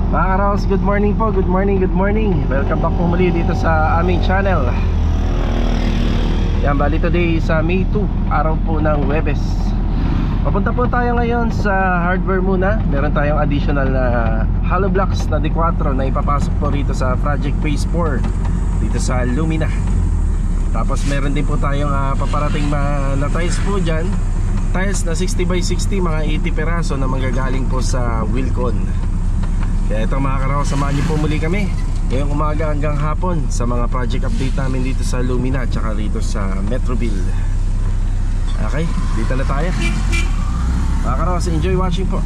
Mga Karaos, good morning po, good morning. Welcome back po muli dito sa aming channel. Yan, bali today sa May 2, araw po ng Huwebes. Papunta po tayo ngayon sa hardware muna. Meron tayong additional na hollow blocks na D4 na ipapasok po rito sa Project Phase 4 dito sa Lumina. Tapos meron din po tayong paparating na tiles po dyan. Tiles na 60x60, mga 80 peraso na manggagaling po sa Wilcon. Kaya ito mga Karaos, samahan niyo po muli kami ngayong umaga hanggang hapon sa mga project update namin dito sa Lumina at saka dito sa Metroville. Okay, dito na tayo mga Karaos, enjoy watching po.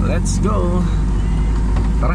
Let's go. Tara.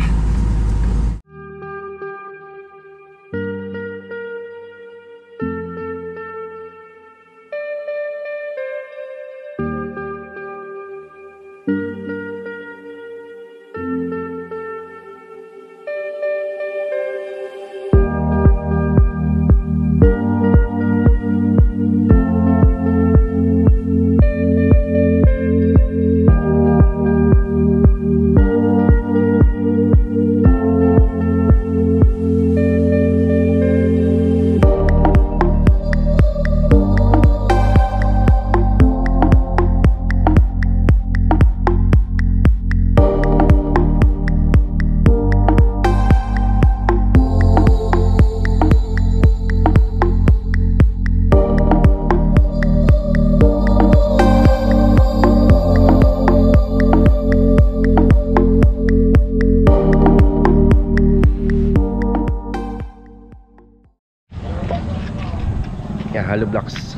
Hollow blocks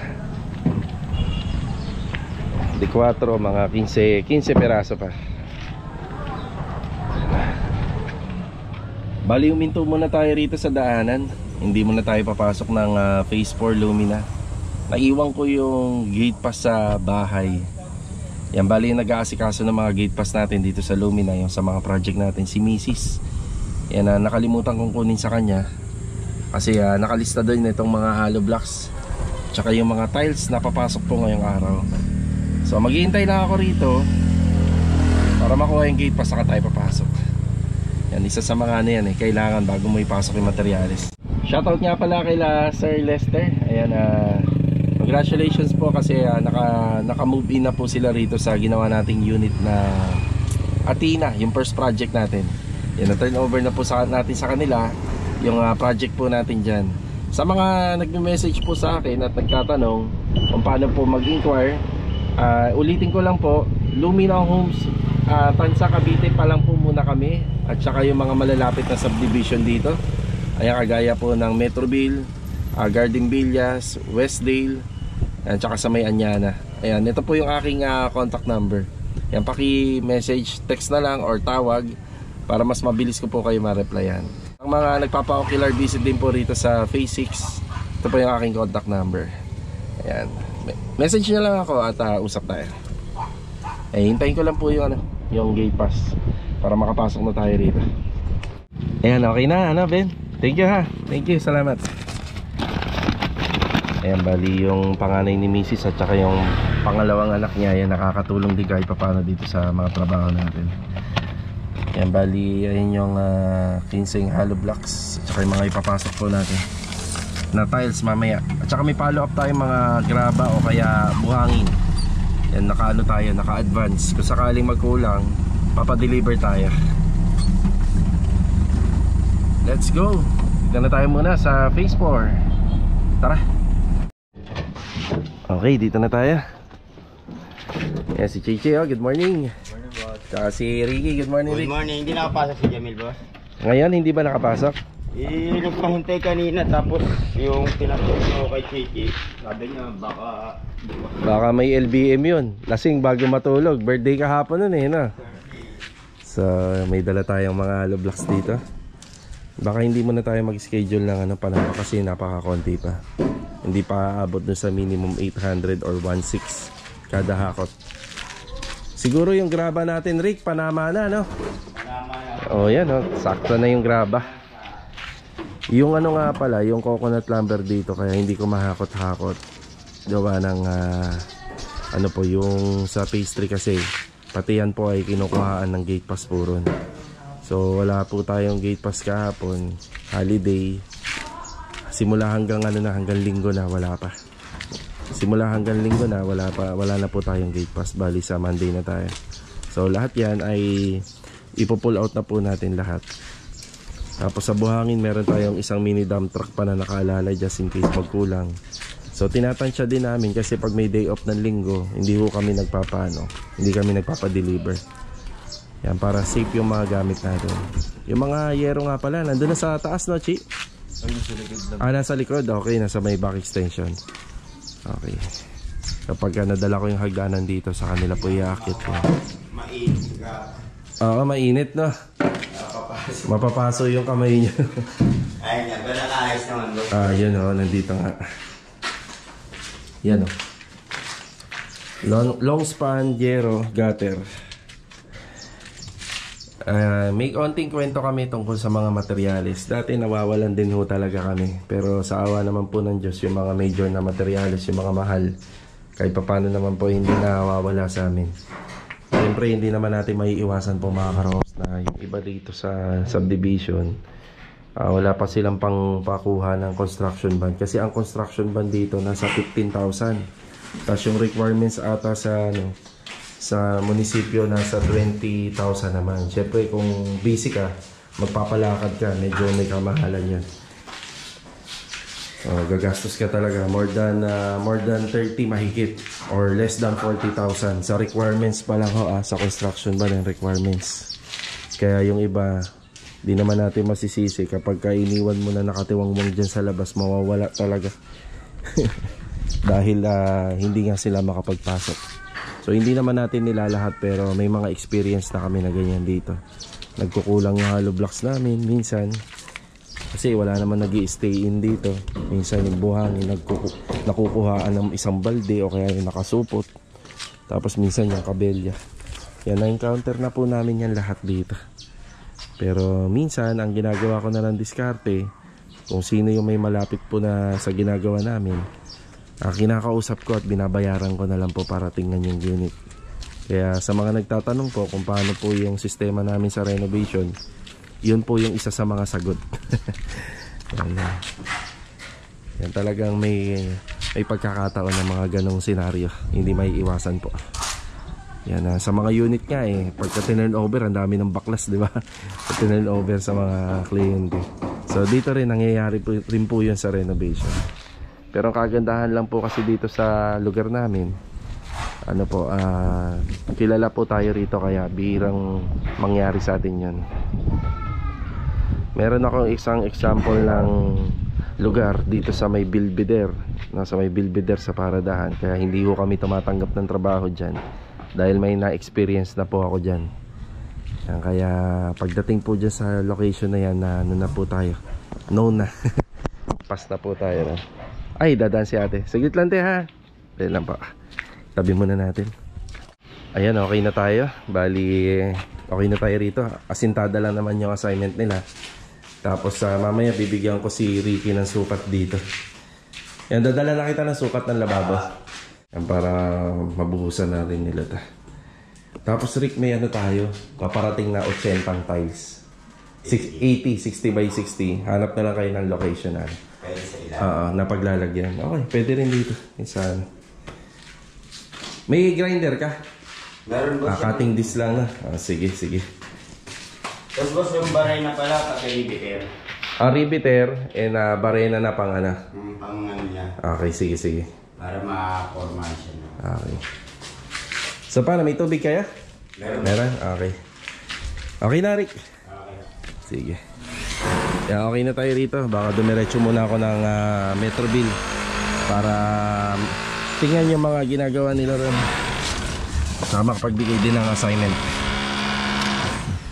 D4, mga 15 peraso pa. Bali uminto muna tayo rito sa daanan. Hindi muna tayo papasok ng Phase 4 Lumina. Naiwan ko yung gate pass sa bahay. Yan, bali nag-aasikaso ng mga gate pass natin dito sa Lumina, yung sa mga project natin, si Mrs. Yan, nakalimutan kong kunin sa kanya kasi nakalista doon itong mga hollow blocks tsaka yung mga tiles na papasok po ngayong araw. So maghihintay lang ako rito para makuha yung gate pass saka tayo papasok. Yan, isa sa mga yan kailangan bago mo ipasok yung materials. Shoutout nga pala kay Sir Lester. Ayan, congratulations po kasi naka-move in na po sila rito sa ginawa nating unit na Athena, yung first project natin. Yan, na-turn over na po natin sa kanila yung project po natin dyan. Sa mga nagme-message po sa akin at nagtatanong kung paano po mag-inquire, ulitin ko lang po, Lumina Homes, Tansa, Cavite pa lang po muna kami. At saka yung mga malalapit na subdivision dito, ayan, kagaya po ng Metroville, Garden Villas, Westdale, at saka sa May Anyana. Ayan, ito po yung aking contact number. Ayan, paki-message, text na lang or tawag para mas mabilis ko po kayo ma-replyan. Ang mga nagpapa-ocular visit din po rito sa Phase 6, ito po yung aking contact number. Ayan, message nyo lang ako at usap tayo. Hintayin ko lang po yung, yung gate pass para makapasok na tayo rito. Ayan, okay na, Ben? Thank you ha. Thank you, salamat. Ayan, bali yung panganay ni Mrs. at saka yung pangalawang anak niya, ayan, nakakatulong din kahit paano dito sa mga trabaho natin. Ayan, bali ayan yung 15 hollow blocks at saka yung mga ipapasok po natin na tiles mamaya. At saka may follow up tayo mga graba o kaya buhangin. Yan, naka-ano tayo, naka-advance. Kung sakaling magkulang, papadeliver tayo. Let's go. Dito na tayo muna sa Phase 4. Tara. Okay, dito na tayo. Yan si Chichi, good morning. Tsaka si Ricky, good morning Rick. Good morning, hindi nakapasok si Jamil, boss. Ngayon, hindi ba nakapasok? Nagpahintay kanina tapos yung tinatawag ko kay Chichi, sabi niya baka may LBM yun. Lasing bago matulog. Birthday kahapon nun no? So may dala tayong mga hollow blocks dito. Baka hindi muna tayo mag-schedule ng panahon kasi napaka-konti pa. Hindi pa aabot dun sa minimum 800 or 1.6 kada hakot. Siguro yung graba natin, Rick, panama na, no? Panama na. Oh, yan, no? Sakto na yung graba. Yung nga pala, yung coconut lumber dito, kaya hindi ko mahakot-hakot. Gawa ng, yung sa pastry kasi, pati yan po ay kinukuhaan ng gate pass po ron. So wala po tayong gate pass kahapon, holiday. Simula hanggang hanggang linggo na wala pa. Simula hanggang linggo na wala na po tayong gate pass. Bali sa Monday na tayo. So lahat yan ay ipo-pull out na po natin lahat. Tapos sa buhangin meron tayong isang mini dump truck pa na nakaalala just in case magkulang. So tinatansya din namin kasi pag may day off ng linggo, hindi kami nagpapa-deliver. Yan, para safe yung mga gamit natin. Yung mga yero nga pala, nandun na sa taas, no, Chi? Nasa likod. Okay, nasa may back extension. Okay. Kapag nadala ko yung hagdanan dito, sa kanila po iaakit ko. Mainit ka. Oo, mainit, no? Mapapaso yung kamay niyo. Ayun yan, ba nakaayos naman bro? Yun o, nandito nga. Yan o. Long span, yero, gutter. May konting kwento kami tungkol sa mga materyales. Dati nawawalan din ho talaga kami. Pero sa awa naman po ng Diyos, yung mga major na materyales, yung mga mahal, kahit paano naman po hindi nawawala sa amin. Siyempre hindi naman natin maiiwasan po mga karos na yung iba dito sa subdivision, wala pa silang pang pakuha ng construction bond. Kasi ang construction bond dito nasa 15,000. Tapos yung requirements ata sa munisipyo nasa 20,000 naman. Siyempre kung busy ka, magpapalakad ka, medyo may kamahalan yan. Gagastos ka talaga more than 30 mahigit or less than 40,000 sa requirements pa lang sa construction ba ng requirements. Kaya yung iba, di naman natin masisisi kapag iniwan mo na nakatiwangwang dyan sa labas, mawawala talaga. Dahil hindi nga sila makapagpasok. So hindi naman natin nilalahat pero may mga experience na kami na ganyan dito. Nagkukulang yung hollow blocks namin minsan. Kasi wala naman nag-i-stay in dito. Minsan yung buhangin nakukuhaan ng isang balde o kaya yung nakasupot. Tapos minsan yung kabelya. Yan, na-encounter na po namin yan lahat dito. Pero minsan ang ginagawa ko na lang diskarte, kung sino yung may malapit po na sa ginagawa namin, kinakausap ko at binabayaran ko na lang po para tingnan yung unit. Kaya sa mga nagtatanong po kung paano po yung sistema namin sa renovation, yun po yung isa sa mga sagot. Yan talagang may pagkakataon ng mga ganong senaryo, hindi may iwasan po. Yan, sa mga unit nga pagka tinurn over ang dami ng baklas, di ba? Pag tinurn over sa mga kliyente. So dito rin nangyayari rin po yun sa renovation. Pero ang kagandahan lang po kasi dito sa lugar namin, kilala po tayo rito kaya bihirang mangyari sa atin yan. Meron akong isang example ng lugar dito sa may Belvedere, nasa may Belvedere sa Paradahan. Kaya hindi ko kami tumatanggap ng trabaho dyan dahil may na-experience na po ako dyan. Kaya pagdating po dyan sa location na yan, na po tayo, known na. Pas na po tayo na. Ay, dadaan si ate. Saglit lang ha. Dahil lang pa. Tabi muna natin. Ayan, okay na tayo. Bali, okay na tayo rito. Asintada lang naman yung assignment nila. Tapos mamaya bibigyan ko si Ricky ng sukat dito. Yan, dadala na kita ng sukat ng lababo. Yan, para mabuhusan na rin nila ta. Tapos Rick, may tayo. Paparating na 80 tiles. 80, 60 by 60. Hanap na lang kayo ng location na. Napaglalagyan. Okay, pwede rin dito. Minsan. May grinder ka? Meron boss. Cutting disc lang na. Sige. Tapos boss, yung baray na pala, paki-riveter. Riveter and barena na pang Pang niya. Okay, sige. Para ma-formal siya na. Okay. So paano, may tubig kaya? Meron? Okay. Okay na, Rick? Okay. Sige. Yeah, okay na tayo rito. Baka dumiretso muna ako ng Metroville para tingnan yung mga ginagawa nila ron. Sama kapagbigay din ng assignment.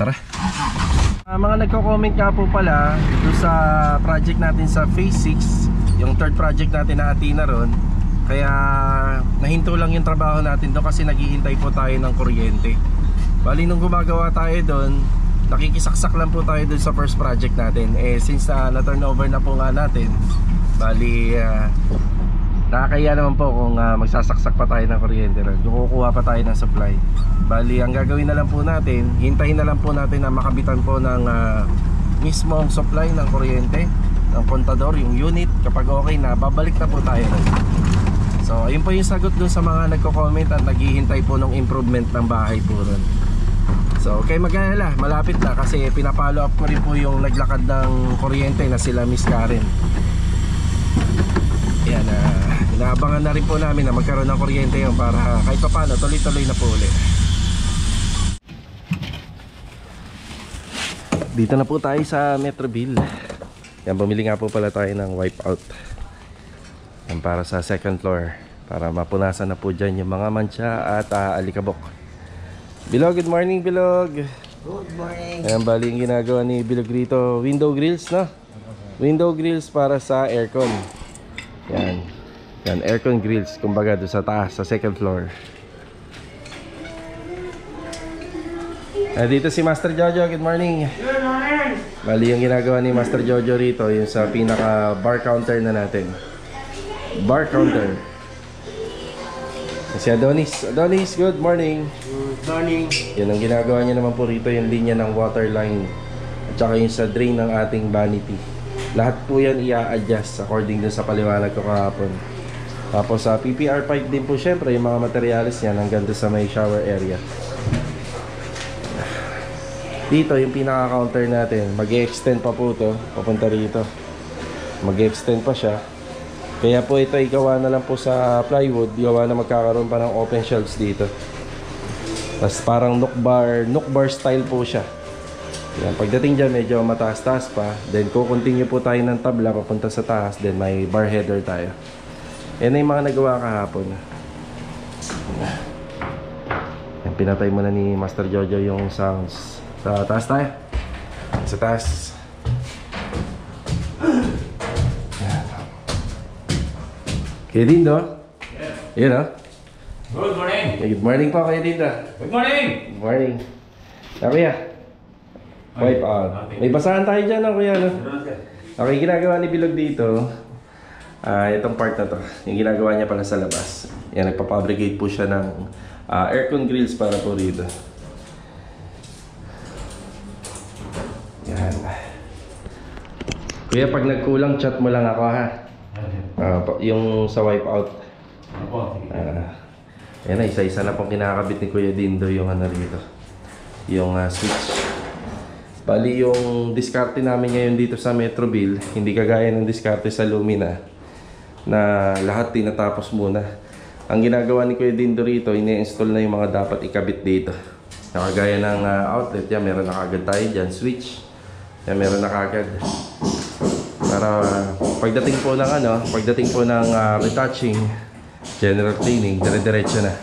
Tara. Mga nagko-comment nga po pala doon sa project natin sa Phase 6, yung third project natin na Athena ron. Kaya nahinto lang yung trabaho natin doon kasi naghihintay po tayo ng kuryente. Bali nung gumagawa tayo doon, nakikisaksak lang po tayo doon sa first project natin. Since na turnover na po nga natin, bali Nakakaya naman po kung magsasaksak pa tayo ng kuryente ron. Kukuha pa tayo ng supply. Bali, ang gagawin na lang po natin, hintayin na lang po natin na makabitan po ng mismong supply ng kuryente, ng kontador, yung unit. Kapag okay na, babalik na po tayo ron. So, ayun po yung sagot dun sa mga nagko-comment at naghihintay po ng improvement ng bahay po ron. So, okay, mag-alala, malapit na kasi pinapollow up ko rin po yung naglakad ng kuryente na sila Miss Karen. Yan, inaabangan na rin po namin na magkaroon ng kuryente yun para kahit pa paano tuloy-tuloy na po ulit. Dito na po tayo sa Metroville. Yan, bumili nga po pala tayo ng wipeout. Yan, para sa second floor, para mapunasan na po dyan yung mga mancha at alikabok. Bilog, good morning Bilog. Good morning. Ayan, bali yung ginagawa ni Bilog rito, window grills, no? Window grills para sa aircon. Yan. Yan, aircon grills, kumbaga doon sa taas, sa second floor. Dito si Master Jojo, good morning. Good morning. Bali yung ginagawa ni Master Jojo rito, yung sa pinaka bar counter na natin. Bar counter. Si Adonis. Adonis, good morning. Good morning. Yan ang ginagawa niya naman po rito, yung linya ng water line. At saka yung sa drain ng ating vanity. Lahat po yan i-adjust according dun sa paliwanag ko kahapon. Tapos sa PPR pipe din po syempre yung mga materials niyan hanggang doon sa may shower area. Dito yung pinaka-counter natin, mag-extend pa po to papunta rito. Mag-extend pa siya. Kaya po ito ay gawa na lang po sa plywood, gawa na magkakaroon pa ng open shelves dito. Tapos parang nook bar style po siya. Yan, pagdating dyan medyo mataas-taas pa. Then kukontinue po tayo ng tabla papunta sa taas. Then may bar header tayo. Yan na yung mga nagawa kahapon. Yan, pinatay muna ni Master Jojo yung sounds. Sa taas tayo. Sa taas. Yan. Kaya Dindo? Yan o. Good morning. Good morning po kaya Dindo. Good morning. Good morning. Kuya, wipe out. May basahan tayo dyan, no, kuya, no? Okay, ginagawa ni Bilog dito, itong part na to, yung ginagawa niya pala sa labas. Yan, nagpapabricate po siya ng aircon grills para po rito. Yan. Kuya, pag nagkulang, chat mo lang ako, ha? Yung sa wipe out. Yan na, isa-isa na pong kinakabit ni Kuya Dindo yung ano rito, yung switch. Bali yung diskarte namin ngayon dito sa Metroville, hindi kagaya ng diskarte sa Lumina na lahat tinatapos muna. Ang ginagawa ni Kuya Dindo rito, ini-install na yung mga dapat ikabit dito. Nakagaya ng outlet, yan, meron na kagad tayo dyan, switch. Yan, meron na kagad. Para pagdating po ng retouching, general cleaning, dire-diretso na.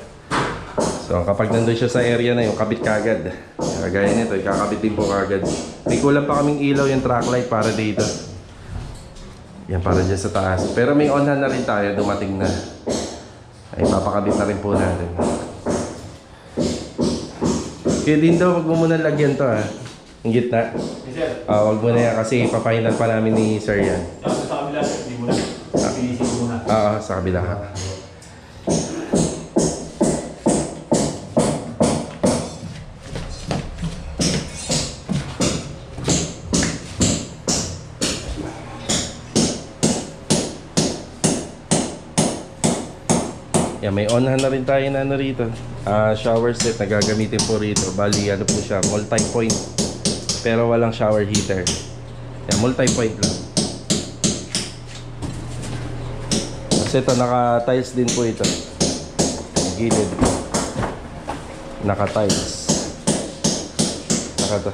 So kapag nandun siya sa area na yung kabit kagad. Kagaya nito, ikakabit din po kagad. May kulang pa kaming ilaw yung track light para dito. Yan, para dyan sa taas. Pero may on-hand na rin tayo, dumating na. Ay, papakabit na rin po natin. Kaya din daw, wag mo muna lagyan to, ha. Yung gitna. Sir. Wag mo na yan kasi ipapahinal pa namin ni Sir yan. Tapos sa kabila, sir, hindi mo na. Pinisin mo na. Sa kabila ha. Yan, may on-hand na rin tayo na ano rito. Shower set na gagamitin po rito. Bali, ano po siya, multi-point. Pero walang shower heater. Yan, multi-point lang. Kasi ito, naka-tiles din po ito. Gilid. Naka-tiles. Naka-to.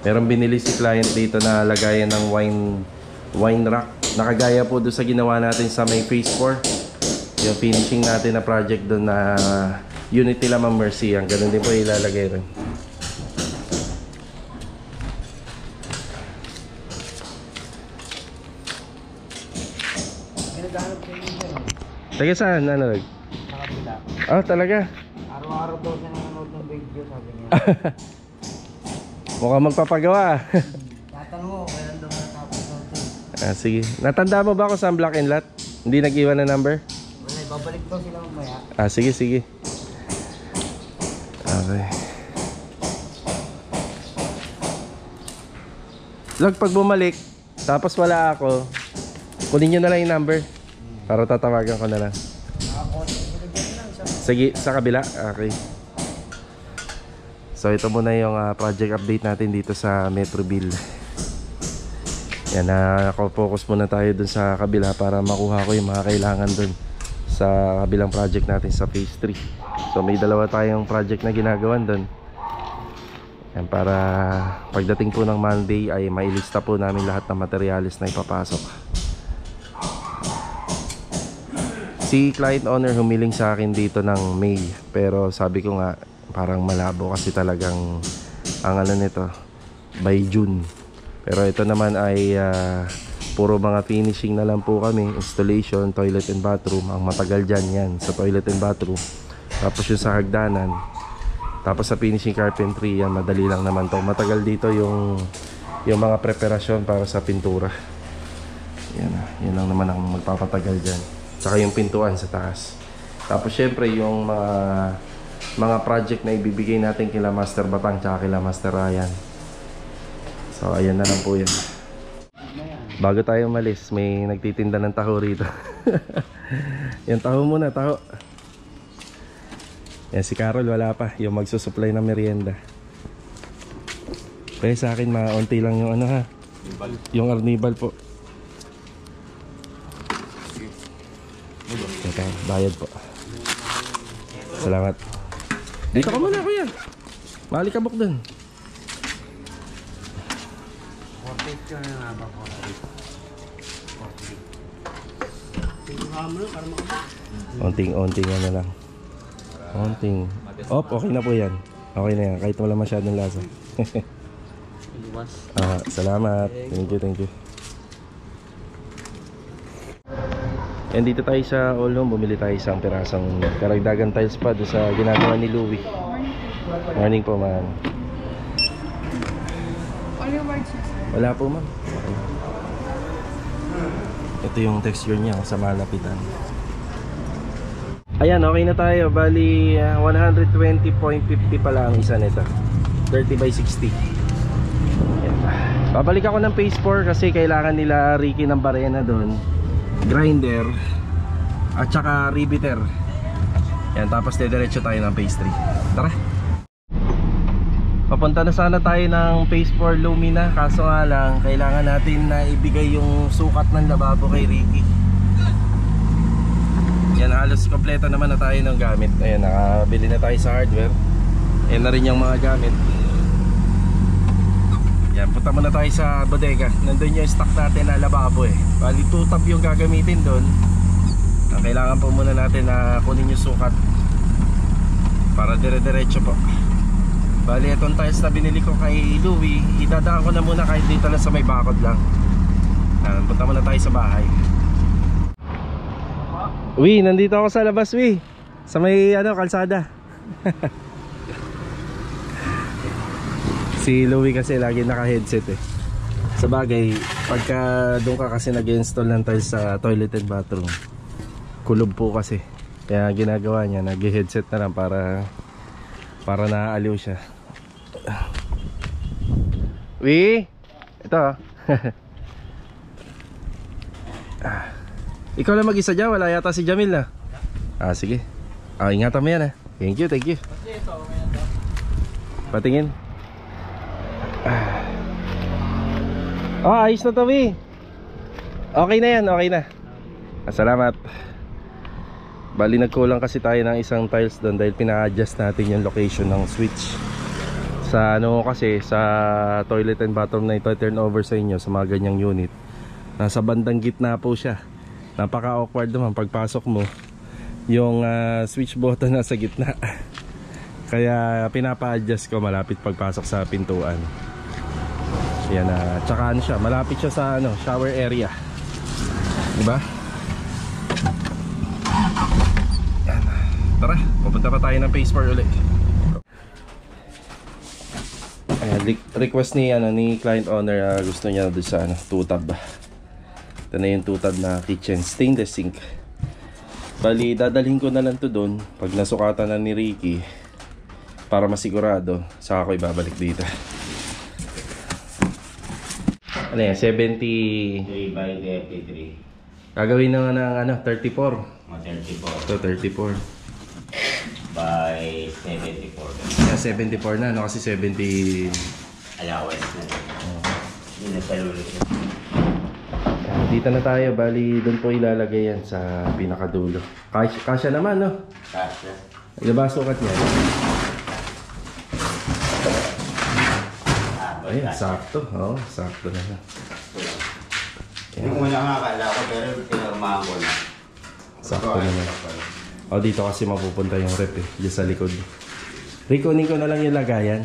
Meron binili si client dito na lagayan ng wine rack. Nakagaya po doon sa ginawa natin sa may phase 4. Yung finishing natin na project doon na unit nila Ma'am Mercy. Ang ganun din po ilalagay rin. Taga saan? Ano? Nakabila. Talaga? Araw-araw daw siya nanonood ng video, sabi niya. Mukhang magpapagawa. Tatanong mo, kailan daw natapos natin? Sige. Natanda mo ba ako sa block and lot? Hindi nag-iwan na number? Wala, babalik daw sila mamaya. Sige, sige. Okay. Log, pag bumalik, tapos wala ako, kunin nyo na lang yung number para tatawagan ko na lang. Sige, sa kabila. Okay. So ito muna yung project update natin dito sa Metroville. Yan, focus muna tayo dun sa kabila para makuha ko yung mga kailangan dun sa kabilang project natin sa phase 3. So may dalawa tayong project na ginagawan dun. Yan, para pagdating po ng Monday ay mailista po namin lahat ng materials na ipapasok. Si client owner humiling sa akin dito ng May, pero sabi ko nga parang malabo kasi talagang ang ano nito by June. Pero ito naman ay puro mga finishing na lang po kami. Installation, toilet and bathroom. Ang matagal dyan yan sa toilet and bathroom. Tapos yung sa hagdanan. Tapos sa finishing carpentry, yan madali lang naman to. Matagal dito yung mga preparasyon para sa pintura. Yan lang naman ang magpapatagal dyan. Tsaka yung pintuan sa taas. Tapos syempre yung mga project na ibibigay natin kila Master Batang tsaka kila Master Ryan. So ayan na lang po yan. Bago tayo umalis, may nagtitinda ng taho rito. Yan, taho muna, taho. Yan, si Carol wala pa, yung magsusupply ng merienda. Kaya sa akin maunti lang yung ano ha, yung arnibal po. Okay, bayad po. Salamat. Dito ka muna kuya. Malikabok dun. Onting ano lang. Onting. Okay na po yan. Okay na yan. Kahit wala masyadong lasa. Salamat. Thank you. And dito tayo sa Olong. Bumili tayo isang pirasong karagdagan tiles pa doon sa ginagawa ni Louie. Morning po, ma'am. Wala po, ma'am. Okay. Ito yung texture niya sa malapitan. Ayan, okay na tayo. Bali 120.50 pala ang isa nito. 30 by 60. Ayan. Babalik ako ng phase 4 kasi kailangan nila Ricky ng barena doon, grinder at saka riveter. Yan, tapos dediretso tayo ng phase 3. Tara. Papunta na sana tayo ng phase 4 Lumina, kaso nga lang kailangan natin na ibigay yung sukat ng lababo kay Ricky. Yan, halos kompleto naman na tayo ng gamit. Ayan, nakabili na tayo sa hardware. Ayan na rin yung mga gamit. Yan, punta muna tayo sa bodega. Nandun yung stock natin na lababo eh. Bali 2 tab yung gagamitin doon. Ang kailangan po muna natin na kunin yung sukat para dire-diretso po. Bali itong tiles na binili ko kay Louie, idadaan ko na muna kahit dito lang sa may bakod lang. Yan, punta muna tayo sa bahay. Uy, nandito ako sa labas, Uy. Sa may kalsada. Si Louie kasi lagi naka-headset eh. Sa bagay, pagka doon ka kasi nag-install ng tiles sa toilet and bathroom, kulob po kasi. Kaya ginagawa niya, nag-headset na lang para naaaliw siya. Uy, ito. Ikaw lang mag-isa dyan, wala yata si Jamil na. Sige. Ingatan mo yan ha. Thank you. Patingin. Ayos na to, Wi. Okay na yan, okay na. Salamat. Bali nagkulang kasi tayo ng isang tiles doon dahil pina-adjust natin yung location ng switch. Sa kasi sa toilet and bathroom na ito turn over sa inyo sa mga ganyang unit, nasa bandang gitna po siya. Napaka awkward naman pagpasok mo, yung switch button nasa gitna. Kaya pinapa-adjust ko malapit pagpasok sa pintuan. Yan, tsaka siya, malapit siya sa shower area. Diba? Yan. Tara, pupunta pa tayo ng phase 4 ulit. Ayan, request ni client owner, gusto niya doon sa 2 tab. Ito na yung tutad na kitchen stainless sink. Bali, dadalhin ko na lang to doon pag nasukatan na ni Ricky para masigurado. Saka ko ibabalik dito. Ano yan? 70... 3 by 33. Gagawin na ng ano, 34. Mga 34 Ito, 34. by 74. Kaya 74 na, no? Kasi 70... Allowance na. Hindi na palulit yun. Dito na tayo, bali doon po ilalagay yan sa pinakadulo. Kasya naman, no? Kasya. Ilaba sukat niya. Ayun, sakto. Oo, sakto na. Hindi ko na nga akala ko pero pinarmahan ko na. Sakto naman. O, dito kasi mapupunta yung rep eh. Diyan sa likod. Kunin ko na lang yung lagayan.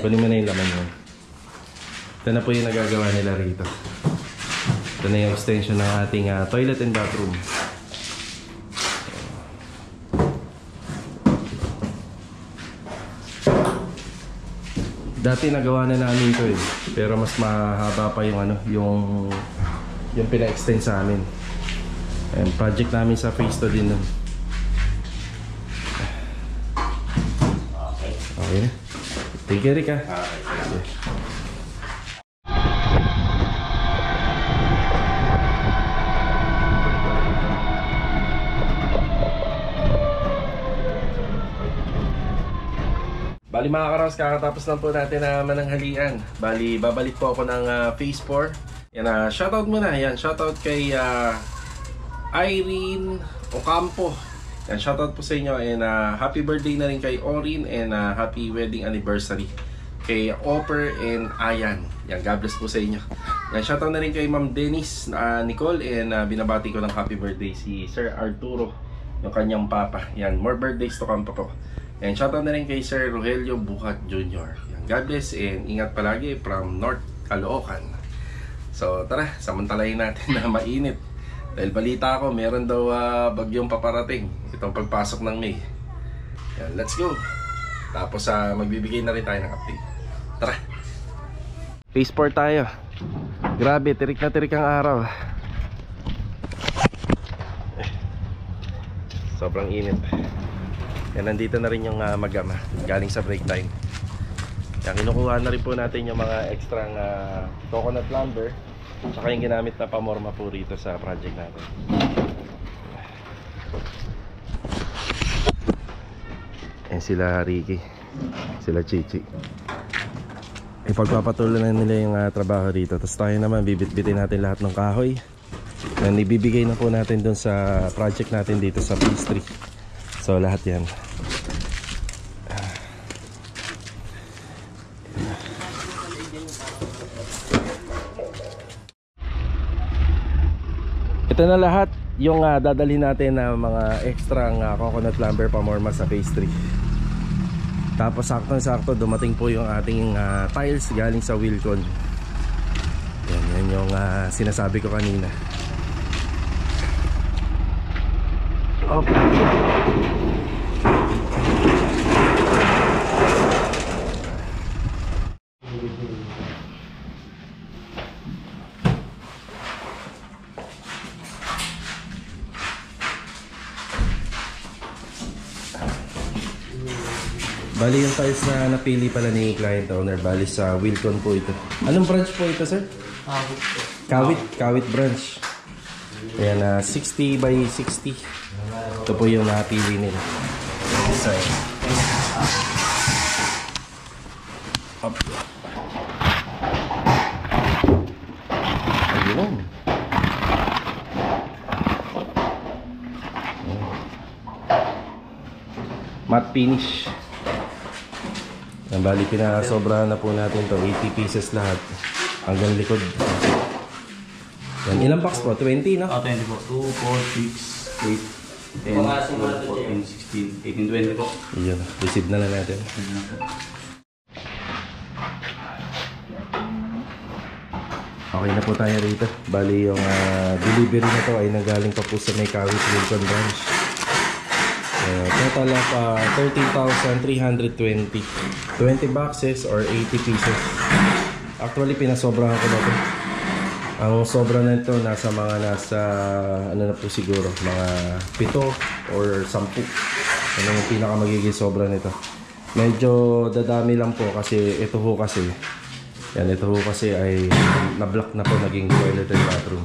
Kunin mo na yung laman yun. Ito na po yung nagagawa nila rito. Ito na yung extension ng ating toilet and bathroom. Dati nagawa na namin ito eh. Pero mas mahaba pa yung ano, yung pina-extend sa amin. And project namin sa phase 2 din nun. Okay. Okay na. Thank you, Rick, ha? Okay. Bali mga karos, kakatapos lang po natin na mananghalian. Bali, babalik po ako ng phase 4. Yan, shoutout muna. Yan, shoutout kay Irene Ocampo. Yan, shoutout po sa inyo. And happy birthday na rin kay Orin. And happy wedding anniversary kay Oper and Ayan. Yan, God bless po sa inyo. Yan, shoutout na rin kay Ma'am Dennis Nicole. And binabati ko ng happy birthday si Sir Arturo, yung kanyang papa. Yan, more birthdays to come pa po. And shoutout na rin kay Sir Rogelio Buhat Jr. Yan, God bless and ingat palagi from North Caloocan. So tara, samantalahin natin na mainit. Dahil balita ko, meron daw bagyong paparating itong pagpasok ng May. Yan, let's go. Tapos magbibigay na rin tayo ng update. Tara. Phase 4 tayo. Grabe, tirik na tirik ang araw. Sobrang init. Yan, nandito na rin yung magama galing sa break time. Yan, kinukuha na rin po natin yung mga extra coconut lumber tsaka yung ginamit na pamorma po rito sa project natin. Yan sila Ricky, sila Chichi. Ipagpapatuloy na nila yung trabaho dito. Tapos tayo naman bibit-bitin natin lahat ng kahoy. Yan, ibibigay na po natin dun sa project natin dito sa phase 3. So lahat yan. Ito na lahat yung dadalhin natin na mga extra coconut lumber pamorma sa phase 3. Tapos sakto dumating po yung ating tiles galing sa Wilcon. Yan yung sinasabi ko kanina. Bali yung tiles na napili pala ni client owner, bali sa Wilcon po ito. Anong branch po ito, sir? Kawit branch. Ayan, 60 by 60. Ito po yung napili nila. Design. Up. Ayun. Matte finish. Ang bali pinasobrahan na po natin to 80 pieces lahat hanggang likod. Yan, ilang box po? 20, no? 20 po. 2, 4, 6, 8, 10, 14, 16, 18, 20 po. Iyon, receive na lang natin. Okay na po tayo rito. Bali yung delivery na to ay nanggaling pa po sa may Kawit Wilcon branch. Total of 13,320. 20 boxes or 80 pieces. Actually pinasobrahan ko na to. Ang sobra nito nasa ano na po siguro, mga 7 or 10. Ano yung pinaka magiging sobra nito. Medyo dadami lang po kasi ito ho kasi ay na-block na po, naging toilet and bathroom.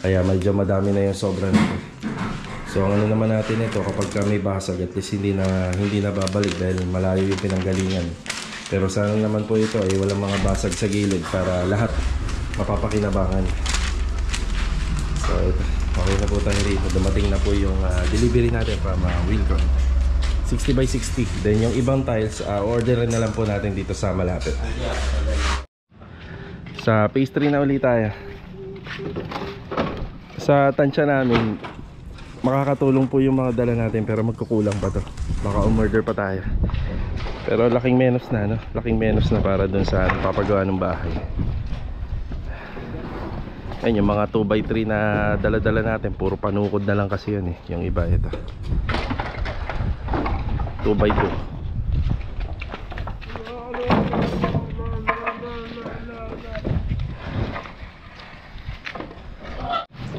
Kaya medyo madami na yung sobra nito. So ang ano naman natin ito, kapag may basag at least hindi na babalik dahil malayo yung pinanggalingan. Pero sana naman po ito ay walang mga basag sa gilid para lahat mapapakinabangan. So ito, okay na po tayo rito. Dumating na po yung delivery natin from Wilcon. 60 by 60. Then yung ibang tiles, orderin na lang po natin dito sa malapit. Sa pastry na ulit tayo. Sa tansya namin, makakatulong po yung mga dala natin pero magkukulang pa to. Baka umorder pa tayo. Pero laking menos na, no? Laking menos na para dun sa papagawa ng bahay. Ayan, yung mga 2x3 na dala-dala natin, puro panukod na lang kasi yun eh. Yung iba ito 2x2.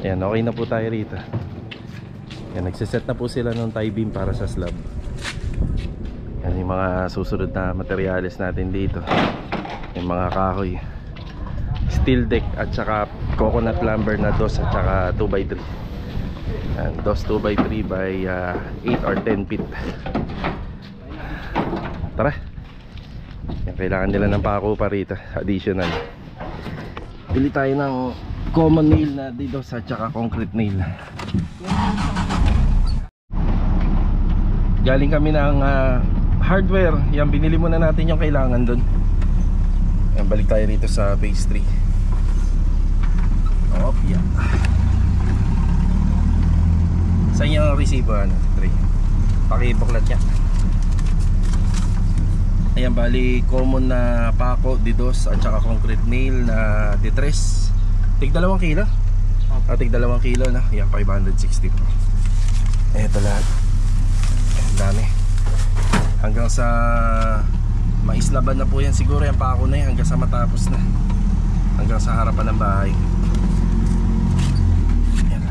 Ayan, okay na po tayo rito. Ayan, nagsiset na po sila ng tie beam para sa slab. Yan yung mga susunod na materyales natin dito. Yung mga kahoy, steel deck at saka coconut lumber na dos at saka 2x3. Yan, dos 2x3 by 8 or 10 feet. Tara. Yan, kailangan nila ng pako pa rito, additional. Bili tayo ng common nail na dito at saka concrete nail. Galing kami ng hardware. Yan, binili muna natin yung kailangan dun. Yan, balik tayo rito sa phase 3. Oh, yeah. Saan yung resibo? 3. Pakibuklat niya. Ayan, bali common na pako, didos at saka concrete nail na D3. Tig 2 kilo. Tig 2 kilo na. Yan, 560 po. Eto lahat. Ayan, dami. Hanggang sa maislaban na po yan siguro yung pako na yan, hanggang sa matapos na, hanggang sa harapan ng bahay. Yan.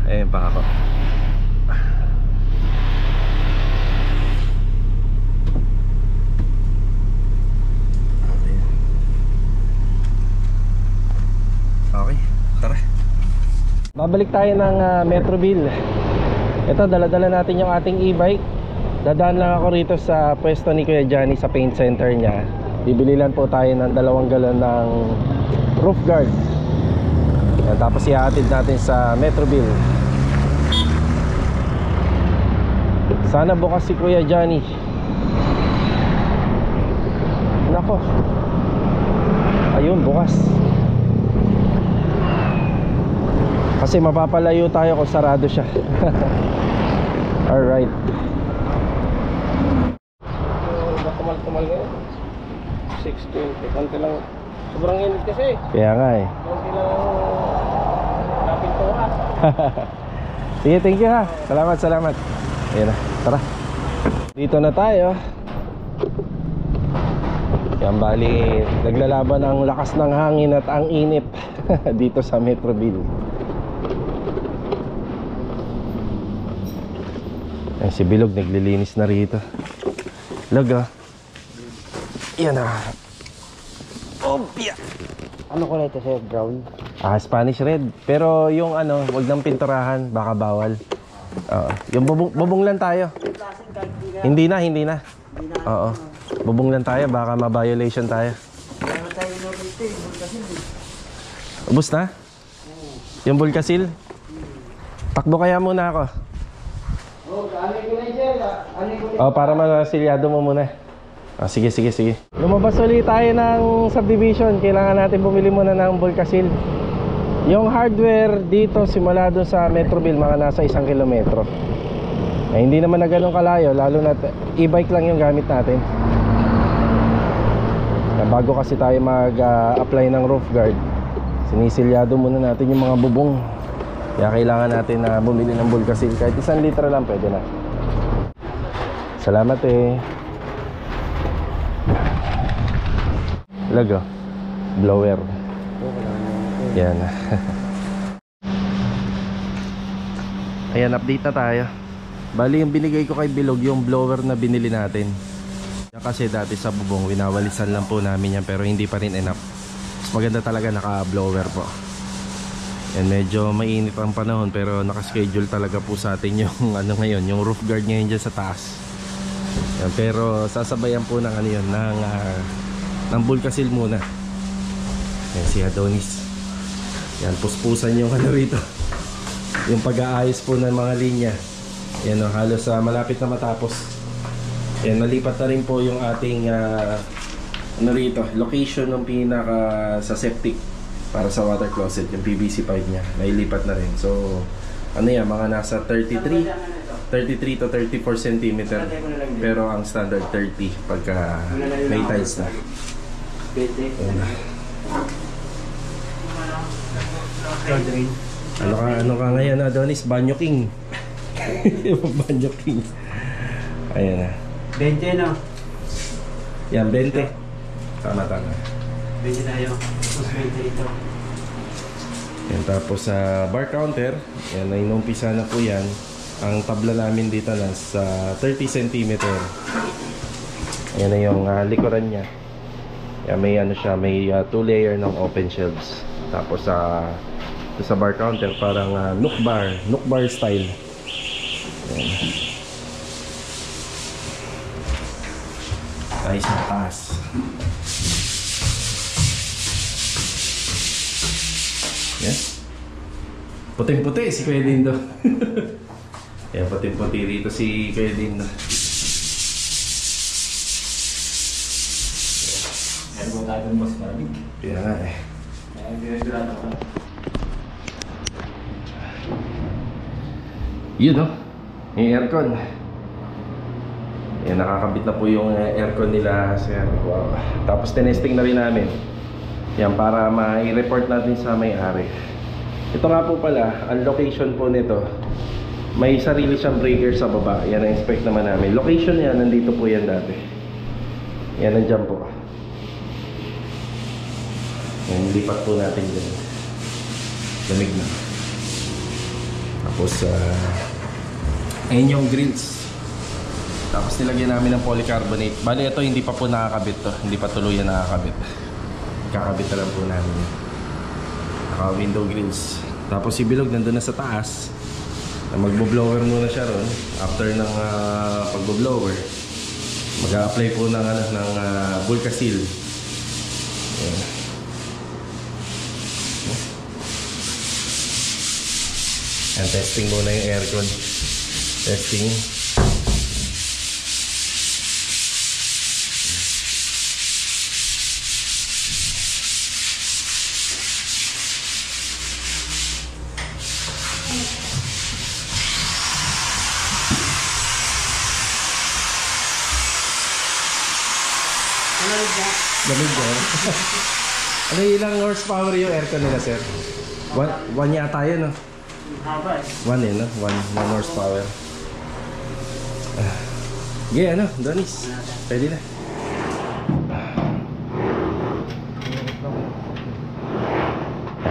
Ayan pako. Okay, tara. Babalik tayo ng Metroville. Ito, dala-dala natin yung ating e-bike. Dadaan lang ako rito sa pwesto ni Kuya Johnny sa paint center niya. Bibili lang po tayo ng 2 galon ng roof guard. Yan, tapos ihahatid natin sa Metroville. Sana bukas si Kuya Johnny. Nako. Ayun, bukas. Kasi mapapalayo tayo kung sarado siya. Alright. Tumal ngayon 6:20. Konti lang. Sobrang init kasi. Kaya nga eh. Konti lang napintura. Sige, thank you ha. Salamat. Ayan na, tara. Dito na tayo. Yan, bali naglalaban ang lakas ng hangin at ang init dito sa Metroville. Yan, si Bilog naglilinis na rito. Log ah. Yan ah. Opya. Ano ko na ito sir? Brown? Spanish red. Pero yung ano, wag nang pinturahan, baka bawal. Yung bubong lang tayo. Hindi na. Oo. Bubong lang tayo, baka ma-violation tayo. Ubus na? Yung Bulkasil? Takbo kaya muna ako. Para masilyado mo muna. Sige. Lumabas ulit tayo ng subdivision. Kailangan natin bumili muna ng Bulkasil. Yung hardware dito simula doon sa Metroville, mga nasa 1 kilometro. Hindi naman na ganun kalayo, lalo na e-bike lang yung gamit natin. Bago kasi tayo mag-apply ng roof guard, sinisilyado muna natin yung mga bubong. Kaya kailangan natin na bumili ng Bulkasil. Kahit 1 litro lang pwede na. Salamat eh. Lago. blower. Yan. Ayan, update na tayo. Bali yung binigay ko kay Bilog, yung blower na binili natin. Kasi dati sa bubong, winawalisan lang po namin yan, pero hindi pa rin enough. Mas maganda talaga naka-blower po. Yan, medyo mainit ang panahon, pero naka-schedule talaga po sa atin yung ano ngayon, yung roof guard ngayon dyan sa taas. Yan, pero sasabayan po ng ano yun, ng Bulkasil muna. Yan si Adonis. Yan, puspusan yung ano rito, yung pag-aayos po ng mga linya. Yan o, halos malapit na matapos. Yan, nalipat na rin po yung ating ano rito, location ng pinaka sa septic para sa water closet, yung PVC pipe nya, nailipat na rin. So ano yan, mga nasa 33 to 34 cm, pero ang standard 30 pagka may tiles na. Ano ka ngayon, Adonis? Banyo King. Banyo King. Ayan na. 20 no? Yan, 20. Tama. 20 tayo. Tapos 20 ito. Yan, tapos sa bar counter, yan, na inumpisa na po yan. Ang tabla namin dito na sa 30 cm. Yan na yung likuran niya. Yan, may ano siya, may 2 layer ng open shelves. Tapos sa bar counter, parang nook bar style. Yan. Ayos na taas. Yan. Puting-puti si Kuya Dindo. Yan, puting-puti rito si Kuya Dindo. Meron mo tayo ng mas maraming. Kaya nga eh. Dinagurado ka. Yun o, yung aircon. Yan, nakakabit na po yung aircon nila. Wow. Tapos tinesting na rin namin. Yan, para ma-report natin sa may-ari. Ito nga po pala, ang location po nito, may sarili siyang breaker sa baba. Yan, na-inspect naman namin. Location yan, nandito po yan dati. Yan, nandyan po. Yan, lipat po natin dyan. Lamig na. Tapos, ayun yung grills. Tapos nilagyan namin ng polycarbonate. Bali ito hindi pa po nakakabit to. Hindi pa tuluyan nakakabit. Kakabit na lang po namin. Naka window grills. Tapos si Bilog nandun na sa taas. Magbo-blower muna siya ron. After ng pagbo-blower, mag-a-apply po ng Bulkasil. Ayan. And testing muna yung aircon. Testing. Lamig ba? Ano ilang horsepower yung aircon nila, sir? One yata yun, no? Haba eh. One no? One horsepower. Yeah, ano? Donis. Pwede na.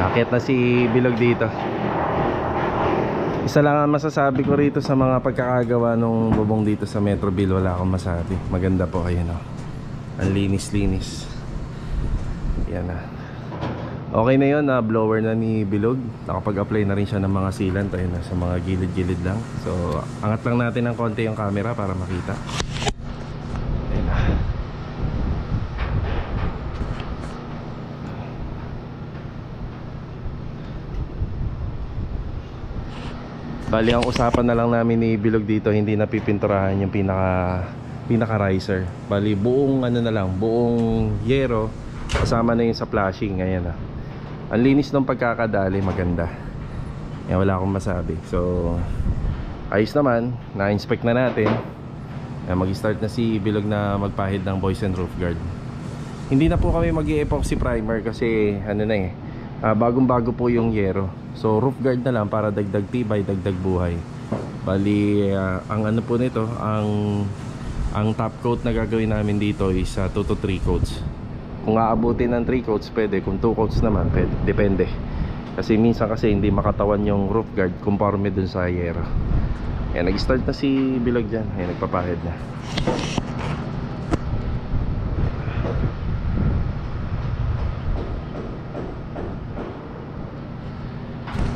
Akit na si Bilog dito. Isa lang ang masasabi ko rito sa mga pagkakagawa nung bubong dito sa Metroville. Wala akong masabi. Maganda po kayo, no? Ang linis-linis. Yan na. Okay na yun, blower na ni Bilog. Nakapag-apply na rin siya ng mga sealant. Ayun na, sa mga gilid-gilid lang. So, angat lang natin ng konti yung camera para makita. Ayun na. Bali, ang usapan na lang namin ni Bilog dito, hindi na pipinturahan yung pinaka riser. Bali, buong ano na lang, buong yero kasama na yung sa flashing. Ayan na. Ang linis ng pagkakadali, maganda. Yan, wala akong masabi. So, ayos naman, na-inspect na natin. Mag-start na si Bilog na magpahid ng Boysen roof guard. Hindi na po kami mag-epoxy primer kasi ano na bagong-bago po yung yero. So, roof guard na lang para dagdag tibay, dagdag buhay. Bali, ang ano po nito, ang top coat na gagawin namin dito is 2 to 3 coats. Kung aabutin ng 3 coats pwede, kung 2 coats naman pwede, depende. Kasi minsan kasi hindi makatawan yung roof guard conforme dun sa yero. Ayan, nag-start na si Bilog dyan. Ayan, nagpapahid na.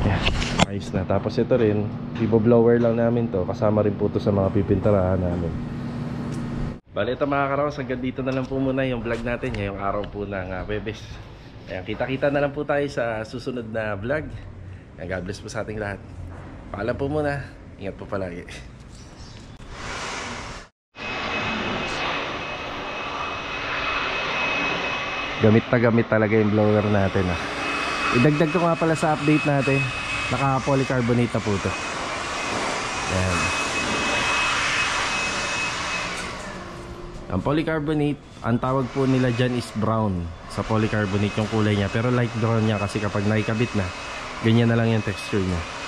Ayan, ayos na. Tapos ito rin, i-blower lang namin to. Kasama rin po to sa mga pipintarahan namin. Bali ito mga karaos, hanggang dito na lang po muna yung vlog natin ngayong araw po ng Webes. Ayan, kita-kita na lang po tayo sa susunod na vlog. Ayan, God bless po sa ating lahat. Paalam po muna. Ingat po palagi. Gamit na gamit talaga yung blower natin ah. Idagdag ko nga pala sa update natin. Naka polycarbonate na po ito. Ayan. Ang polycarbonate, ang tawag po nila dyan is brown. Sa polycarbonate yung kulay niya. Pero light brown niya kasi kapag naikabit na, ganyan na lang yung texture niya.